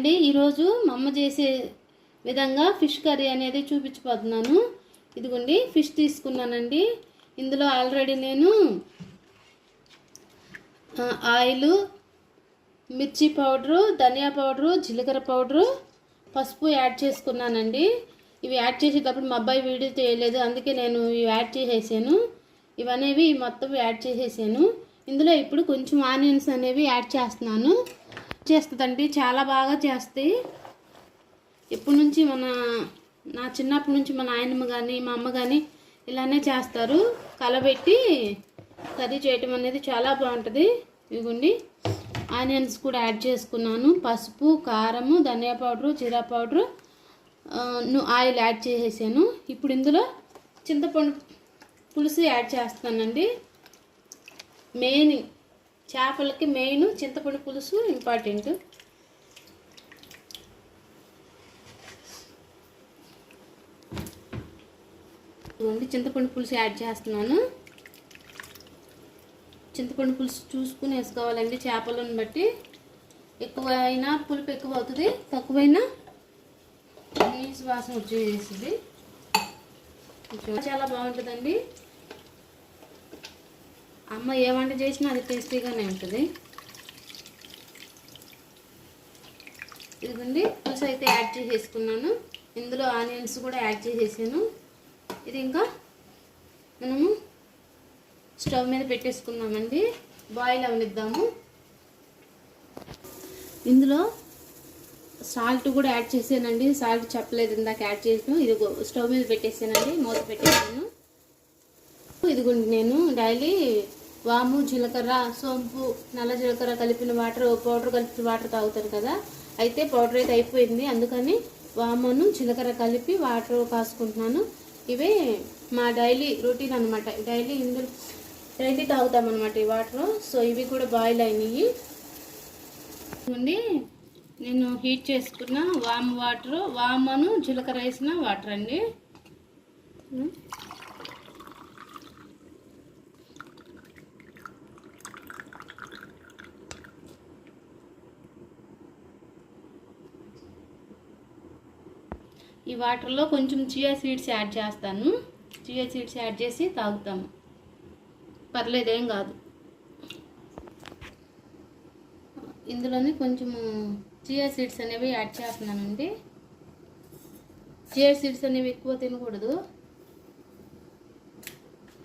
అండి ఈరోజు మా అమ్మ చేసే విధంగా ఫిష్ కర్రీ అనేది చూపించబోతున్నాను. ఇదిగోండి ఫిష్ తీసుకున్నానండి. ఇందులో ఆల్రెడీ నేను ఆయిల్, మిర్చి పౌడరు, ధనియా పౌడరు, జీలకర్ర పౌడరు, పసుపు యాడ్ చేసుకున్నానండి. ఇవి యాడ్ చేసేటప్పుడు మా అబ్బాయి వీడియో చేయలేదు, అందుకే నేను ఇవి యాడ్ చేసేసాను. ఇవనేవి మొత్తం యాడ్ చేసేసాను. ఇందులో ఇప్పుడు కొంచెం ఆనియన్స్ అనేవి యాడ్ చేస్తున్నాను. చేస్తుందండి, చాలా బాగా చేస్తాయి. ఎప్పటి నుంచి నా చిన్నప్పటి నుంచి మా నాయనమ్మ కానీ మా అమ్మ కానీ ఇలానే చేస్తారు. కలబెట్టి కర్రీ చేయటం అనేది చాలా బాగుంటుంది. ఇదిగోండి ఆనియన్స్ కూడా యాడ్ చేసుకున్నాను. పసుపు, కారము, ధనియా పౌడరు, జీరా పౌడరు, ఆయిల్ యాడ్ చేసేసాను. ఇప్పుడు ఇందులో చింతపండు పులుసు యాడ్ చేస్తానండి. మెయిన్ చేపలకి మెయిన్ చింతపండు పులుసు ఇంపార్టెంట్. చింతపండు పులుసు యాడ్ చేస్తున్నాను. చింతపండు పులుసు చూసుకుని వేసుకోవాలండి. చేపలను బట్టి ఎక్కువైనా పులుపు ఎక్కువ అవుతుంది, తక్కువైనా నీసు వాసన వచ్చేసింది. చాలా బాగుంటుందండి. అమ్మ ఏ వంట చేసినా అది టేస్టీగానే ఉంటుంది. ఇదిగోండి పులుసు అయితే యాడ్ చేసేసుకున్నాను. ఇందులో ఆనియన్స్ కూడా యాడ్ చేసేసాను. ఇది ఇంకా మనము స్టవ్ మీద పెట్టేసుకున్నామండి. బాయిల్ అవనిద్దాము. ఇందులో సాల్ట్ కూడా యాడ్ చేసానండి. సాల్ట్ చెప్పలేదు, ఇందాక యాడ్ చేసాను. ఇది స్టవ్ మీద పెట్టేసానండి, మూత పెట్టేసాను. ఇదిగోండి నేను డైలీ వాము, జీలకర్ర, సోంపు, నల్ల జీలకర్ర కలిపిన వాటర్, పౌడర్ కలిపిన వాటర్ తాగుతారు కదా. అయితే పౌడర్ అయితే అయిపోయింది, అందుకని వామును జీలకర్ర కలిపి వాటర్ కాసుకుంటున్నాను. ఇవే మా డైలీ రొటీన్ అనమాట. డైలీ తాగుతామన్నమాట ఈ వాటర్. సో ఇవి కూడా బాయిల్ అయినాయి. ఇవ్వండి నేను హీట్ చేసుకున్న వాము వాటర్, వామును జీలకర్ర వేసిన వాటర్ అండి. ఈ వాటర్లో కొంచెం చియా సీడ్స్ యాడ్ చేస్తాను. చియా సీడ్స్ యాడ్ చేసి తాగుతాము, పర్లేదేం కాదు. ఇందులోనే కొంచెము చియా సీడ్స్ అనేవి యాడ్ చేస్తున్నానండి. చియా సీడ్స్ అనేవి ఎక్కువ తినకూడదు,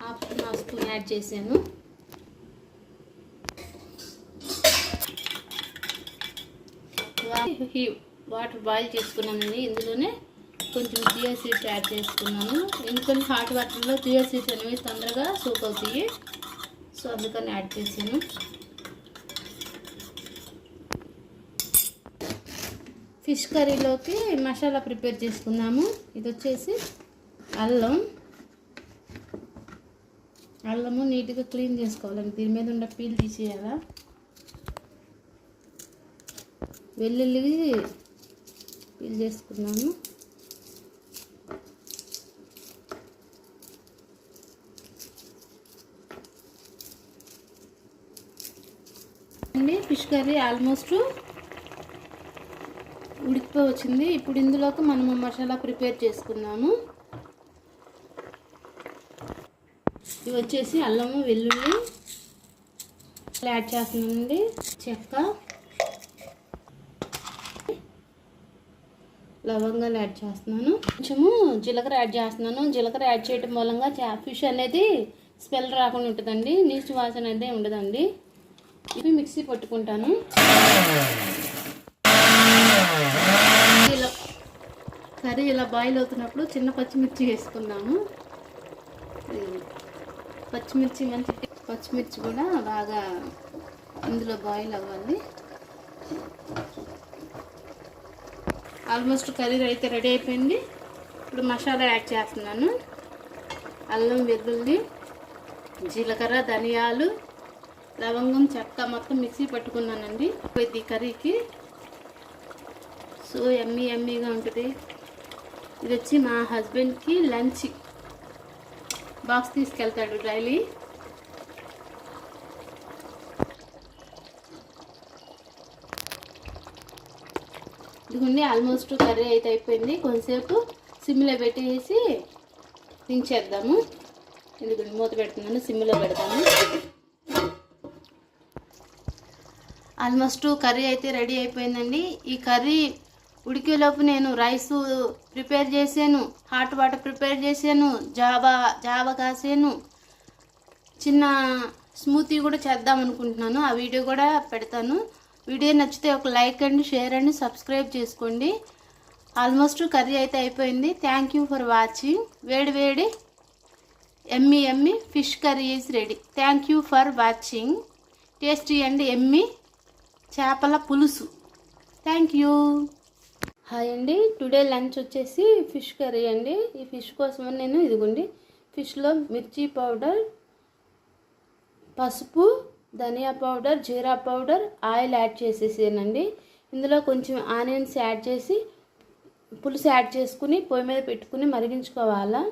హాఫ్ స్పూన్ యాడ్ చేశాను. వాటర్ బాయిల్ చేసుకున్నానండి. ఇందులోనే కొంచెం చియా సీడ్స్ యాడ్ చేసుకున్నాను. ఇంకొంచెం హాట్ వాటర్లో చియా సీడ్స్ అనేవి తొందరగా సూప్ అవుతాయి, సో అందుకని యాడ్ చేసాను. ఫిష్ కర్రీలోకి మసాలా ప్రిపేర్ చేసుకుందాము. ఇది వచ్చేసి అల్లము నీట్గా క్లీన్ చేసుకోవాలండి. దీని మీద ఉన్న పీల్ తీసేయాలా. వెల్లుల్లి పీల్ చేసుకున్నాను. ఫిష్ కర్రీ ఆల్మోస్ట్ ఉడికిపోయి వచ్చింది. ఇప్పుడు ఇందులోకి మనము మసాలా ప్రిపేర్ చేసుకున్నాము. ఇవి వచ్చేసి అల్లము, వెల్లుల్లి యాడ్ చేస్తున్నానండి. చెక్క, లవంగాలు యాడ్ చేస్తున్నాను. కొంచెము జీలకర్ర యాడ్ చేస్తున్నాను. జీలకర్ర యాడ్ చేయడం మూలంగా ఫిష్ అనేది స్మెల్ రాకుండా ఉంటుందండి, నీచు వాసన అయితే ఉండదండి. ఇవి మిక్సీ పట్టుకుంటాను. కర్రీ ఇలా బాయిల్ అవుతున్నప్పుడు చిన్న పచ్చిమిర్చి వేసుకుందాము. పచ్చిమిర్చి కూడా బాగా ఇందులో బాయిల్ అవ్వాలి. ఆల్మోస్ట్ కర్రీ అయితే రెడీ అయిపోయింది. ఇప్పుడు మసాలా యాడ్ చేస్తున్నాను. అల్లం, వెల్లుల్లి, జీలకర్ర, ధనియాలు, లవంగం, చెక్క మొత్తం మిక్సీ పట్టుకున్నానండి. ఇది కర్రీకి సో ఎమ్మీగా ఉంటుంది. ఇది వచ్చి మా హస్బెండ్కి లంచ్ బాక్స్ తీసుకెళ్తాడు డైలీ. ఇదిగోండి ఆల్మోస్ట్ కర్రీ అయితే అయిపోయింది. కొంచెంసేపు సిమ్లో పెట్టేసి దించేద్దాము. ఇదిగోండి మూత పెడుతున్నాను, సిమ్లో పెడతాను. ఆల్మోస్ట్ కర్రీ అయితే రెడీ అయిపోయిందండి. ఈ కర్రీ ఉడికేలోపు నేను రైస్ ప్రిపేర్ చేశాను, హాట్ వాటర్ ప్రిపేర్ చేశాను, జావ కాసాను, చిన్న స్మూతీ కూడా చేద్దాం అనుకుంటున్నాను. ఆ వీడియో కూడా పెడతాను. వీడియో నచ్చితే ఒక లైక్ అండి, షేర్ అండి, సబ్స్క్రైబ్ చేసుకోండి. ఆల్మోస్ట్ కర్రీ అయితే అయిపోయింది. Thank you for watching. వేడి వేడి ఎమ్మి fish curry is ready. Thank you for watching. Tasty అండి ఎమ్మి చేపల పులుసు. Thank you. హాయ్ అండి. టుడే లంచ్ వచ్చేసి ఫిష్ కర్రీ అండి. ఈ ఫిష్ కోసం నేను ఇదిగోండి ఫిష్లో మిర్చి పౌడర్, పసుపు, ధనియా పౌడర్, జీరా పౌడర్, ఆయిల్ యాడ్ చేసేసానండి. ఇందులో కొంచెం ఆనియన్స్ యాడ్ చేసి పులుసు యాడ్ చేసుకుని పొయ్యి మీద పెట్టుకుని మరిగించుకోవాలా.